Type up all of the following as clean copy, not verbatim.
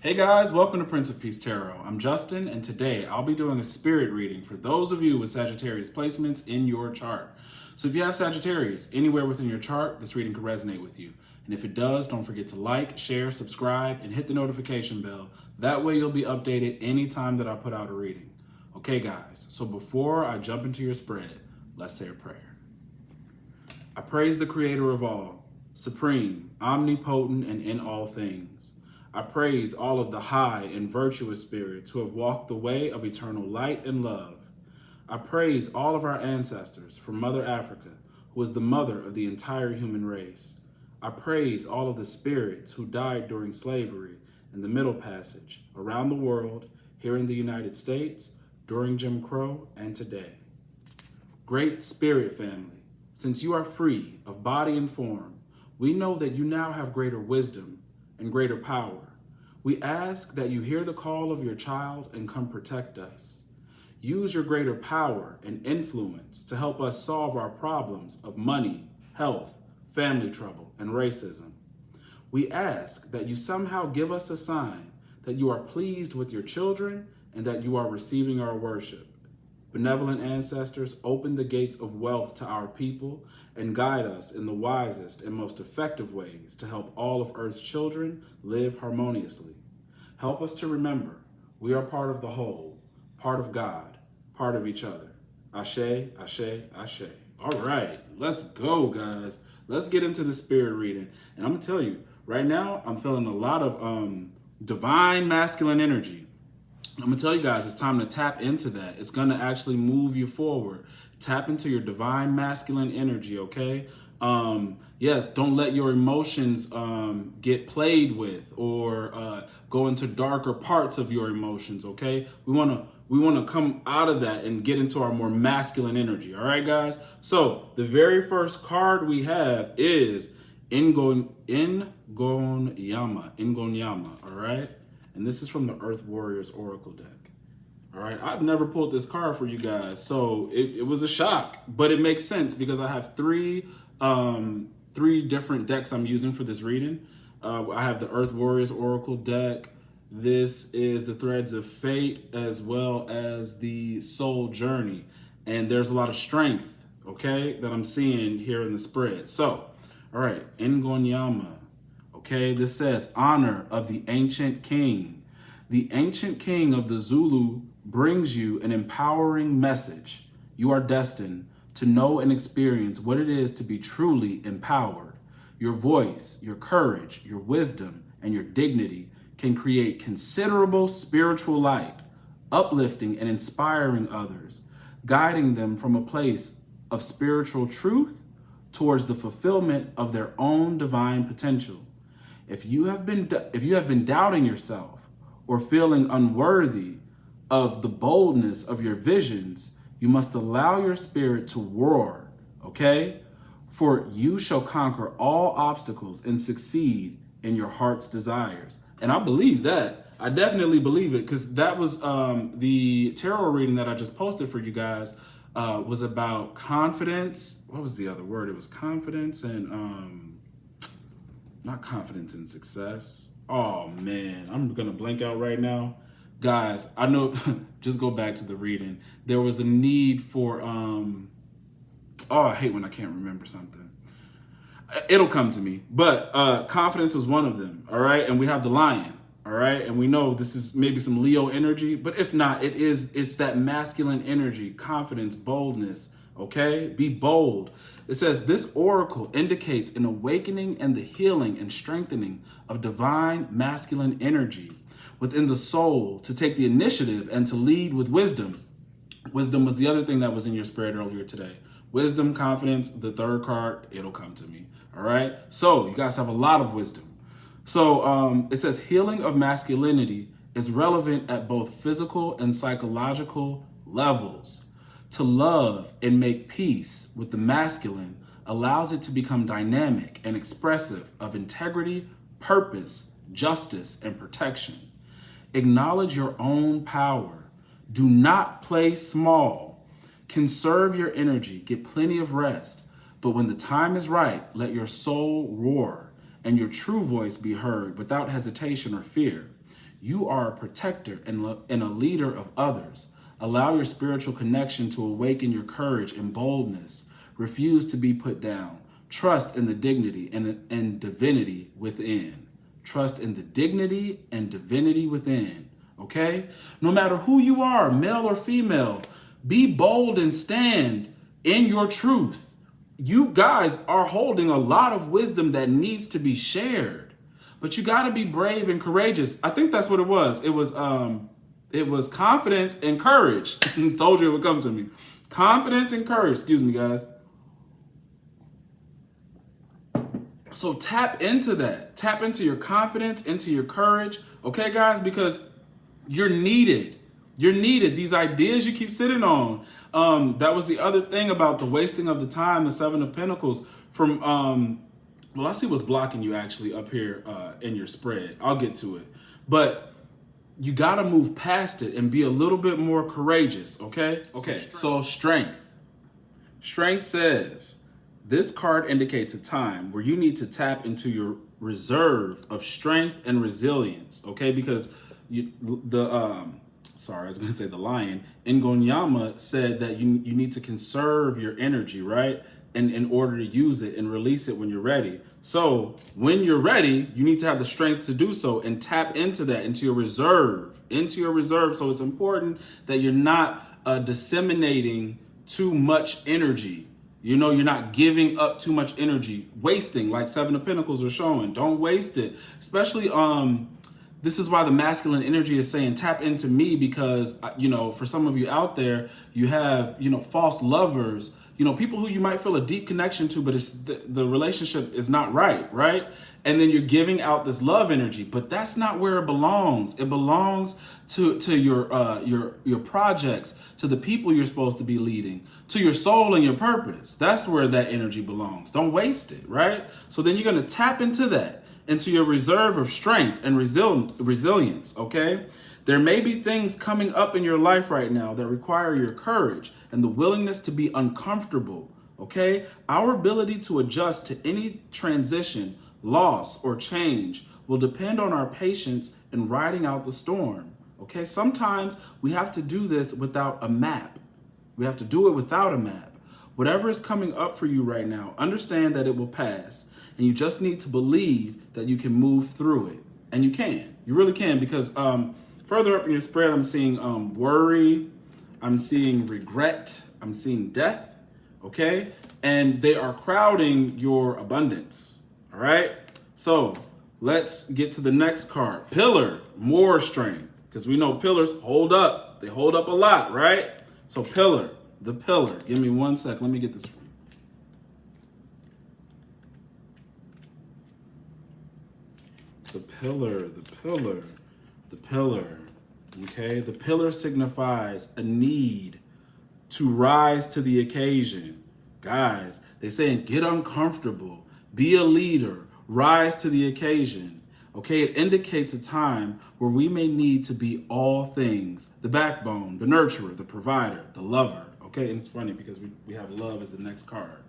Hey guys, welcome to Prince of Peace Tarot. I'm Justin, and today I'll be doing a spirit reading for those of you with Sagittarius placements in your chart. So if you have Sagittarius anywhere within your chart, this reading could resonate with you. And if it does, don't forget to like, share, subscribe, and hit the notification bell. That way you'll be updated anytime that I put out a reading. Okay guys, so before I jump into your spread, let's say a prayer. I praise the Creator of all, supreme, omnipotent, and in all things. I praise all of the high and virtuous spirits who have walked the way of eternal light and love. I praise all of our ancestors from Mother Africa, who is the mother of the entire human race. I praise all of the spirits who died during slavery and the Middle Passage, around the world, here in the United States, during Jim Crow, and today. Great Spirit family, since you are free of body and form, we know that you now have greater wisdom and greater power. We ask that you hear the call of your child and come protect us. Use your greater power and influence to help us solve our problems of money, health, family trouble, and racism. We ask that you somehow give us a sign that you are pleased with your children and that you are receiving our worship. Benevolent ancestors, open the gates of wealth to our people and guide us in the wisest and most effective ways to help all of Earth's children live harmoniously. Help us to remember we are part of the whole, part of God, part of each other. Ashe, ashe, ashe. All right, let's go, guys. Let's get into the spirit reading. And I'm gonna tell you, right now, I'm feeling a lot of divine masculine energy. I'm gonna tell you guys, it's time to tap into that. It's gonna actually move you forward. Tap into your divine masculine energy, okay? Yes, don't let your emotions get played with or go into darker parts of your emotions, okay? We wanna come out of that and get into our more masculine energy, all right, guys? So the very first card we have is Ingonyama, all right? And this is from the Earth Warriors Oracle deck. All right, I've never pulled this card for you guys, so it was a shock, but it makes sense because I have three different decks I'm using for this reading. I have the Earth Warriors Oracle deck. This is the Threads of Fate as well as the Soul Journey. And there's a lot of strength, okay, that I'm seeing here in the spread. So, all right, Ingonyama. Okay, this says, honor of the ancient king. The ancient king of the Zulu brings you an empowering message. You are destined to know and experience what it is to be truly empowered. Your voice, your courage, your wisdom, and your dignity can create considerable spiritual light, uplifting and inspiring others, guiding them from a place of spiritual truth towards the fulfillment of their own divine potential. If you have been doubting yourself or feeling unworthy of the boldness of your visions, you must allow your spirit to roar, okay? For you shall conquer all obstacles and succeed in your heart's desires. And I believe that. I definitely believe it, because that was the tarot reading that I just posted for you guys was about confidence. What was the other word? It was confidence and not confidence in success. Oh man, I'm gonna blank out right now. Guys, I know, just go back to the reading. There was a need for, oh, I hate when I can't remember something. It'll come to me, but confidence was one of them, all right? And we have the lion, all right? And we know this is maybe some Leo energy, but if not, it's that masculine energy, confidence, boldness, okay? Be bold. It says, this oracle indicates an awakening and the healing and strengthening of divine masculine energy within the soul to take the initiative and to lead with wisdom. Wisdom was the other thing that was in your spread earlier today. Wisdom, confidence, the third card, it'll come to me, all right? So you guys have a lot of wisdom. So it says healing of masculinity is relevant at both physical and psychological levels. To love and make peace with the masculine allows it to become dynamic and expressive of integrity, purpose, justice, and protection. Acknowledge your own power. Do not play small. Conserve your energy, get plenty of rest. But when the time is right, let your soul roar and your true voice be heard without hesitation or fear. You are a protector and a leader of others. Allow your spiritual connection to awaken your courage and boldness. Refuse to be put down. Trust in the dignity and divinity within. Trust in the dignity and divinity within. Okay? No matter who you are, male or female, be bold and stand in your truth. You guys are holding a lot of wisdom that needs to be shared, but you got to be brave and courageous. I think that's what it was. It was confidence and courage. Told you it would come to me. Confidence and courage. Excuse me, guys. So tap into that. Tap into your confidence, into your courage. Okay, guys, because you're needed. You're needed. These ideas you keep sitting on. That was the other thing about the wasting of the time, the Seven of Pentacles. From, well, I see what's blocking you actually up here in your spread. I'll get to it. But you got to move past it and be a little bit more courageous, okay? Okay, so strength. Strength says, this card indicates a time where you need to tap into your reserve of strength and resilience, okay? Because sorry, I was going to say the lion, Ingonyama said that you need to conserve your energy, right? And in order to use it and release it when you're ready. So when you're ready, you need to have the strength to do so and tap into that, into your reserve. So it's important that you're not disseminating too much energy. You know, you're not giving up too much energy, wasting, like Seven of Pentacles are showing. Don't waste it. Especially, this is why the masculine energy is saying tap into me, because, you know, for some of you out there, you have, you know, false lovers, you know, people who you might feel a deep connection to, but it's the relationship is not right, right? And then you're giving out this love energy, but that's not where it belongs. It belongs to your projects, to the people you're supposed to be leading, to your soul and your purpose. That's where that energy belongs. Don't waste it, right? So then you're going to tap into that, into your reserve of strength and resilience, okay? There may be things coming up in your life right now that require your courage and the willingness to be uncomfortable, okay? Our ability to adjust to any transition, loss, or change will depend on our patience in riding out the storm, okay? Sometimes we have to do this without a map. We have to do it without a map. Whatever is coming up for you right now, understand that it will pass, and you just need to believe that you can move through it. And you can. You really can, because further up in your spread, I'm seeing worry, I'm seeing regret, I'm seeing death, okay? And they are crowding your abundance, all right? So let's get to the next card. Pillar, more strength, because we know pillars hold up. They hold up a lot, right? So pillar, the pillar. Give me 1 sec. Let me get this for you. The pillar, the pillar, the pillar. Okay, the pillar signifies a need to rise to the occasion. Guys, they're saying get uncomfortable, be a leader, rise to the occasion. Okay, it indicates a time where we may need to be all things: the backbone, the nurturer, the provider, the lover. Okay, and it's funny because we have love as the next card.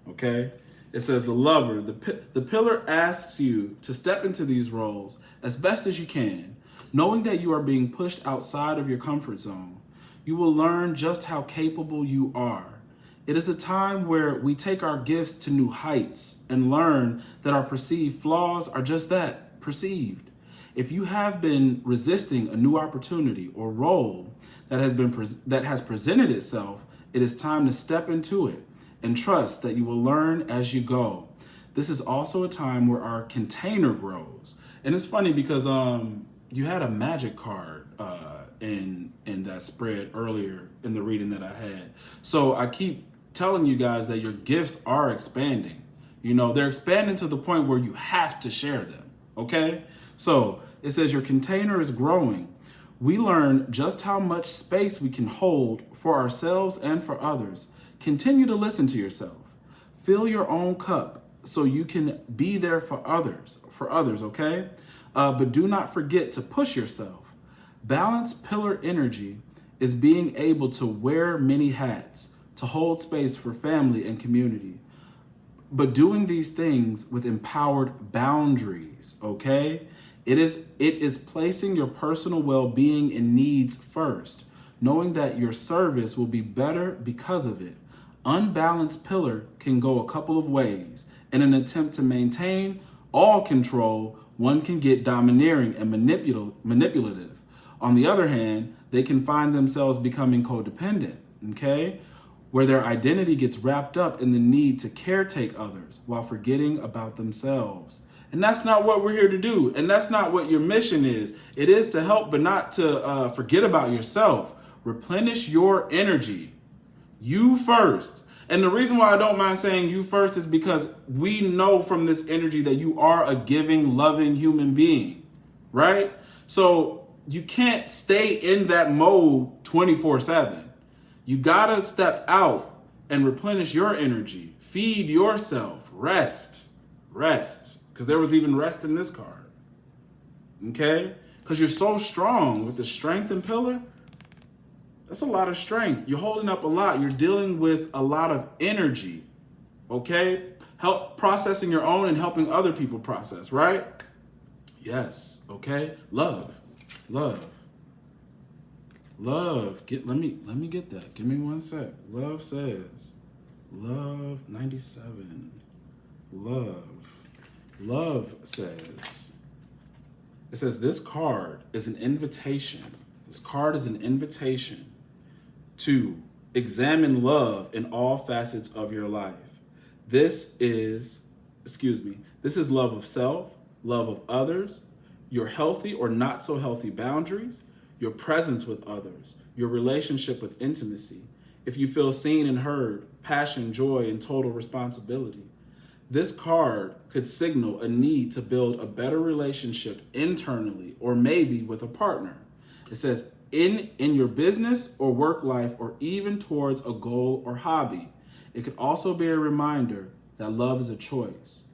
Okay, it says the lover. The pillar asks you to step into these roles as best as you can, knowing that you are being pushed outside of your comfort zone. You will learn just how capable you are. It is a time where we take our gifts to new heights and learn that our perceived flaws are just that, perceived. If you have been resisting a new opportunity or role that has presented itself, it is time to step into it and trust that you will learn as you go. This is also a time where our container grows. And it's funny because you had a magic card in that spread earlier in the reading that I had. So I keep telling you guys that your gifts are expanding. You know, they're expanding to the point where you have to share them, okay? So it says your container is growing. We learn just how much space we can hold for ourselves and for others. Continue to listen to yourself. Fill your own cup so you can be there for others, okay? But do not forget to push yourself. Balanced pillar energy is being able to wear many hats, to hold space for family and community, but doing these things with empowered boundaries, okay? It is placing your personal well-being and needs first, knowing that your service will be better because of it. Unbalanced pillar can go a couple of ways. In an attempt to maintain all control, one can get domineering and manipulative. On the other hand, they can find themselves becoming codependent, okay? Where their identity gets wrapped up in the need to caretake others while forgetting about themselves. And that's not what we're here to do. And that's not what your mission is. It is to help, but not to forget about yourself. Replenish your energy. You first. And the reason why I don't mind saying you first is because we know from this energy that you are a giving, loving human being, right? So you can't stay in that mode 24/7. You gotta step out and replenish your energy. Feed yourself. Rest. Because there was even rest in this card. Okay? Because you're so strong with the strength and pillar. That's a lot of strength. You're holding up a lot. You're dealing with a lot of energy. Okay? Help processing your own and helping other people process, right? Yes. Okay? Love. Let me get that. Give me one sec. Love says. Love 97. Love says. It says this card is an invitation. This card is an invitation to examine love in all facets of your life. This is love of self, love of others, your healthy or not so healthy boundaries, your presence with others, your relationship with intimacy, if you feel seen and heard, passion, joy, and total responsibility. This card could signal a need to build a better relationship internally or maybe with a partner. It says in your business or work life or even towards a goal or hobby. It could also be a reminder that love is a choice.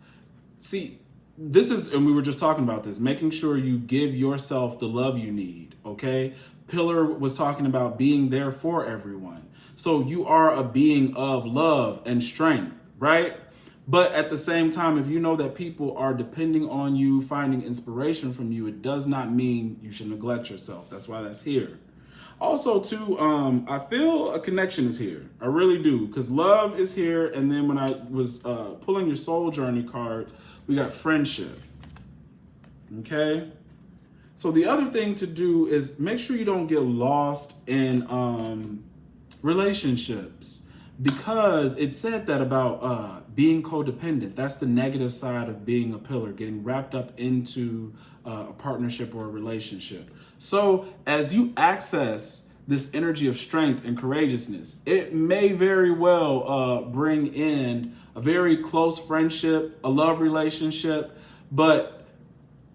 See, and we were just talking about this, making sure you give yourself the love you need, okay? Pillar was talking about being there for everyone. So you are a being of love and strength, right? But at the same time, if you know that people are depending on you, finding inspiration from you, it does not mean you should neglect yourself. That's why that's here. Also, too, I feel a connection is here. I really do, because love is here. And then when I was pulling your soul journey cards, we got friendship. Okay? So the other thing to do is make sure you don't get lost in relationships, because it said that about being codependent. That's the negative side of being a pillar, getting wrapped up into a partnership or a relationship. So as you access this energy of strength and courageousness, it may very well bring in a very close friendship, a love relationship. But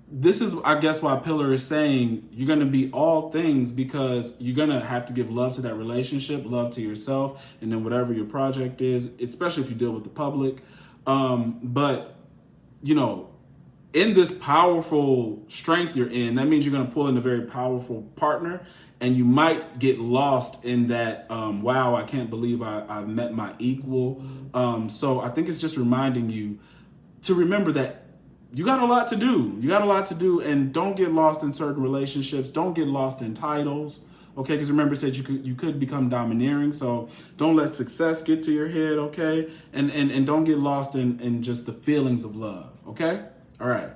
this is, I guess, why Pillar is saying you're going to be all things, because you're going to have to give love to that relationship, love to yourself, and then whatever your project is, especially if you deal with the public. But, you know, in this powerful strength you're in, that means you're going to pull in a very powerful partner, and you might get lost in that, wow, I can't believe I've met my equal. So I think it's just reminding you to remember that you got a lot to do. You got a lot to do, and don't get lost in certain relationships. Don't get lost in titles, okay? Because remember, it said you could become domineering. So don't let success get to your head, okay? And don't get lost in just the feelings of love, okay? All right.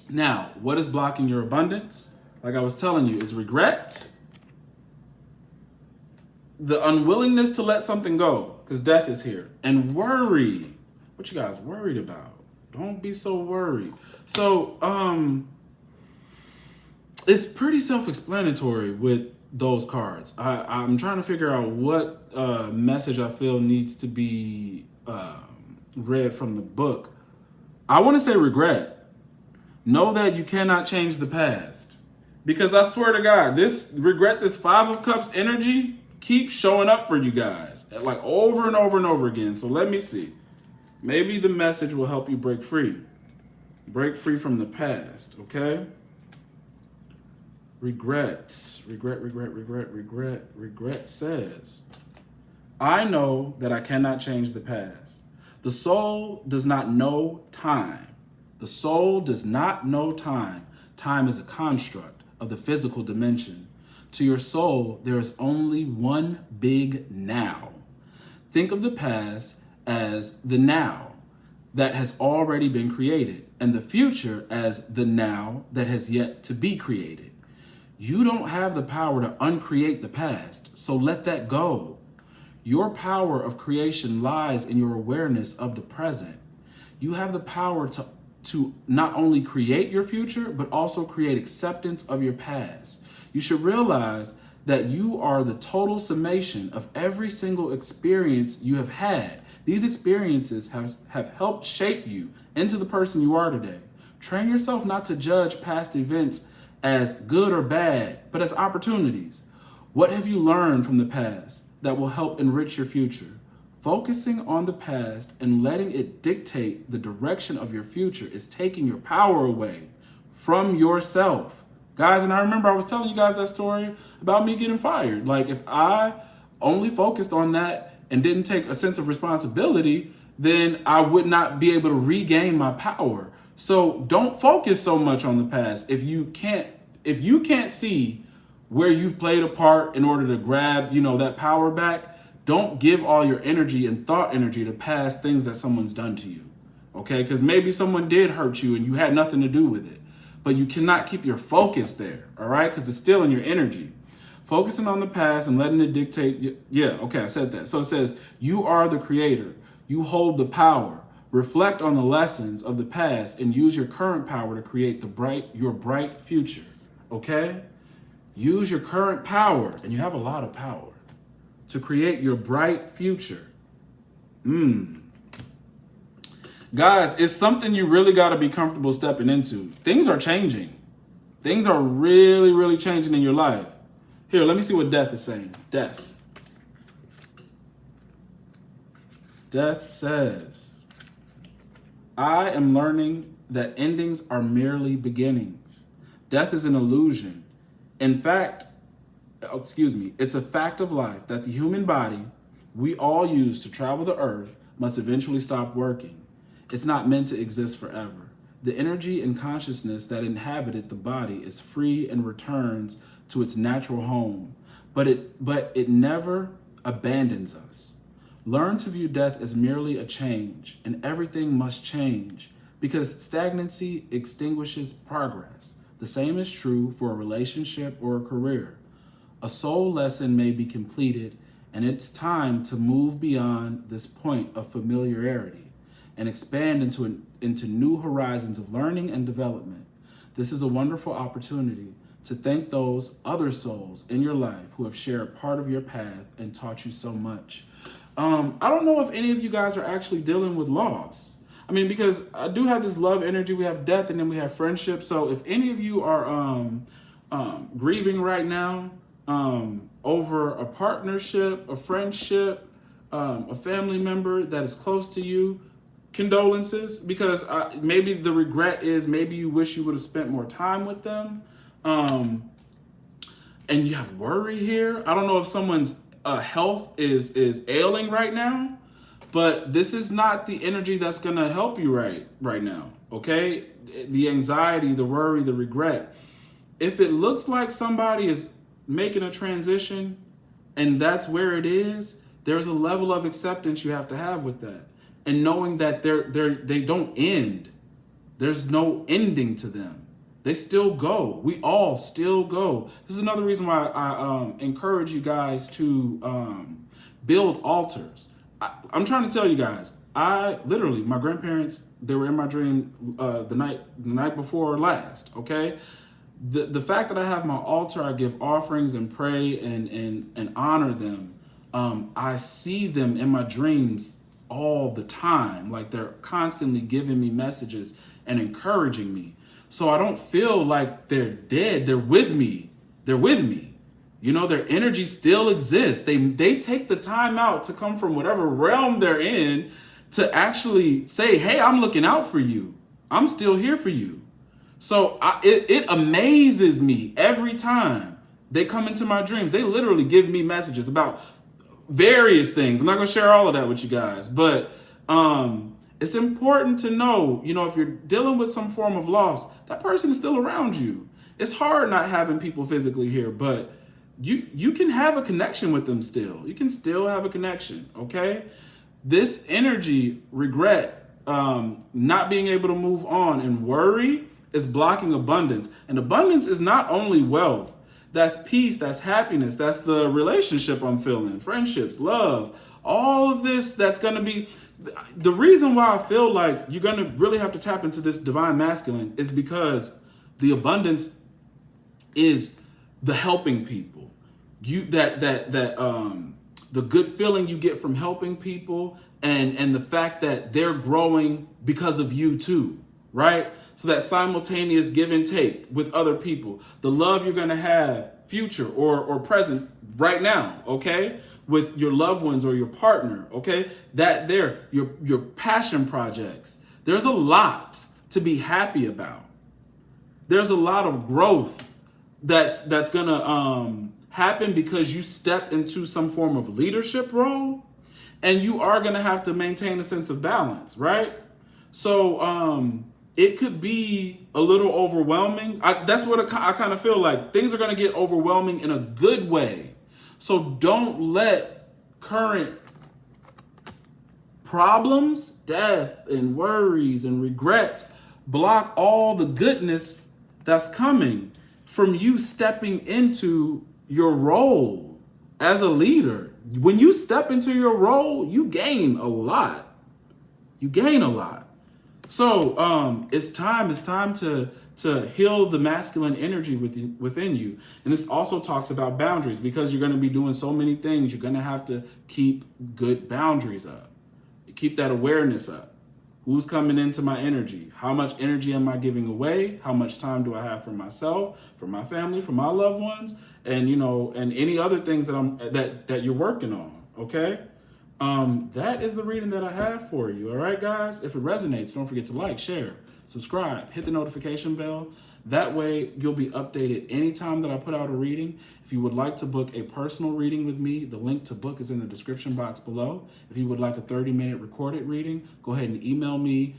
Now, what is blocking your abundance? Like I was telling you, is regret, the unwillingness to let something go, because death is here, and worry. What you guys worried about? Don't be so worried. So, it's pretty self-explanatory with those cards. I'm trying to figure out what message I feel needs to be read from the book. I want to say regret. Know that you cannot change the past. Because I swear to God, this regret, this Five of Cups energy keeps showing up for you guys, like over and over and over again. So let me see. Maybe the message will help you break free. Break free from the past, okay? Regret says, I know that I cannot change the past. The soul does not know time. The soul does not know time. time is a construct of the physical dimension. To your soul, there is only one big now. Think of the past as the now that has already been created, and the future as the now that has yet to be created. You don't have the power to uncreate the past, so let that go. Your power of creation lies in your awareness of the present. You have the power to not only create your future, but also create acceptance of your past. You should realize that you are the total summation of every single experience you have had. These experiences have helped shape you into the person you are today. Train yourself not to judge past events as good or bad, but as opportunities. What have you learned from the past that will help enrich your future? Focusing on the past and letting it dictate the direction of your future is taking your power away from yourself. Guys, and I remember I was telling you guys that story about me getting fired. Like, if I only focused on that and didn't take a sense of responsibility, then I would not be able to regain my power. So don't focus so much on the past. If you can't see where you've played a part in order to grab, that power back, don't give all your energy and thought energy to past things that someone's done to you. Okay? Because maybe someone did hurt you and you had nothing to do with it. But you cannot keep your focus there, all right? Because it's still in your energy. Focusing on the past and letting it dictate. Yeah, okay, I said that. So it says, you are the creator. You hold the power. Reflect on the lessons of the past and use your current power to create your bright future, okay? Use your current power, and you have a lot of power, to create your bright future. Guys, it's something you really got to be comfortable stepping into. Things are changing. Things are really, really changing in your life. Here, let me see what death is saying. Death. Death says, I am learning that endings are merely beginnings. Death is an illusion. In fact, it's a fact of life that the human body we all use to travel the earth must eventually stop working. It's not meant to exist forever. The energy and consciousness that inhabited the body is free and returns to its natural home, but it never abandons us. Learn to view death as merely a change, and everything must change because stagnancy extinguishes progress. The same is true for a relationship or a career. A soul lesson may be completed, and it's time to move beyond this point of familiarity and expand into new horizons of learning and development. This is a wonderful opportunity to thank those other souls in your life who have shared part of your path and taught you so much. I don't know if any of you guys are actually dealing with loss. I mean, because I do have this love energy, we have death, and then we have friendship. So if any of you are grieving right now over a partnership, a friendship, a family member that is close to you, condolences, because maybe the regret is maybe you wish you would have spent more time with them. And you have worry here. I don't know if someone's health is ailing right now, but this is not the energy that's going to help you right now, okay? The anxiety, the worry, the regret. If it looks like somebody is making a transition and that's where it is, there's a level of acceptance you have to have with that. And knowing that they don't end. There's no ending to them. They still go. We all still go. This is another reason why I encourage you guys to build altars. I'm trying to tell you guys, my grandparents, they were in my dream the night before last, okay? The fact that I have my altar, I give offerings and pray and honor them. I see them in my dreams all the time. Like, they're constantly giving me messages and encouraging me. So I don't feel like they're dead. They're with me. Their energy still exists. They take the time out to come from whatever realm they're in to actually say, hey, I'm looking out for you. I'm still here for you. So it amazes me every time they come into my dreams. They literally give me messages about various things. I'm not going to share all of that with you guys, but It's important to know, if you're dealing with some form of loss, that person is still around you. It's hard not having people physically here, but you can have a connection with them still. You can still have a connection, okay? This energy, regret, not being able to move on, and worry is blocking abundance. And abundance is not only wealth. That's peace, that's happiness, that's the relationship I'm feeling, friendships, love, all of this that's going to be. The reason why I feel like you're going to really have to tap into this divine masculine is because the abundance is the helping people. The good feeling you get from helping people, and the fact that they're growing because of you too, right? So that simultaneous give and take with other people, the love you're going to have future or present right now, okay, with your loved ones or your partner, okay, that your passion projects. There's a lot to be happy about. There's a lot of growth that's gonna happen because you step into some form of leadership role, and you are gonna have to maintain a sense of balance, right? So it could be a little overwhelming. That's what I kind of feel like. Things are gonna get overwhelming in a good way. So don't let current problems, death and worries and regrets block all the goodness that's coming from you stepping into your role as a leader. When you step into your role, you gain a lot. You gain a lot. So it's time to heal the masculine energy within you. And this also talks about boundaries, because you're going to be doing so many things. You're going to have to keep good boundaries up. Keep that awareness up. Who's coming into my energy? How much energy am I giving away? How much time do I have for myself, for my family, for my loved ones, and and any other things that you're working on? Okay, that is the reading that I have for you. All right, guys. If it resonates, don't forget to like, share, subscribe, hit the notification bell. That way you'll be updated anytime that I put out a reading. If you would like to book a personal reading with me, the link to book is in the description box below. If you would like a 30-minute recorded reading, go ahead and email me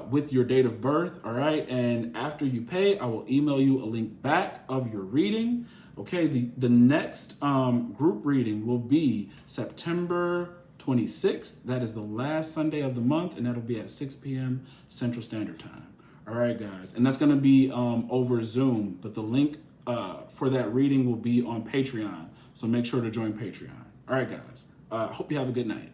with your date of birth, all right? And after you pay, I will email you a link back of your reading. Okay, the next group reading will be September 26th. That is the last Sunday of the month, and that'll be at 6 p.m. Central Standard Time. All right, guys. And that's going to be over Zoom, but the link for that reading will be on Patreon. So make sure to join Patreon. All right, guys. Hope you have a good night.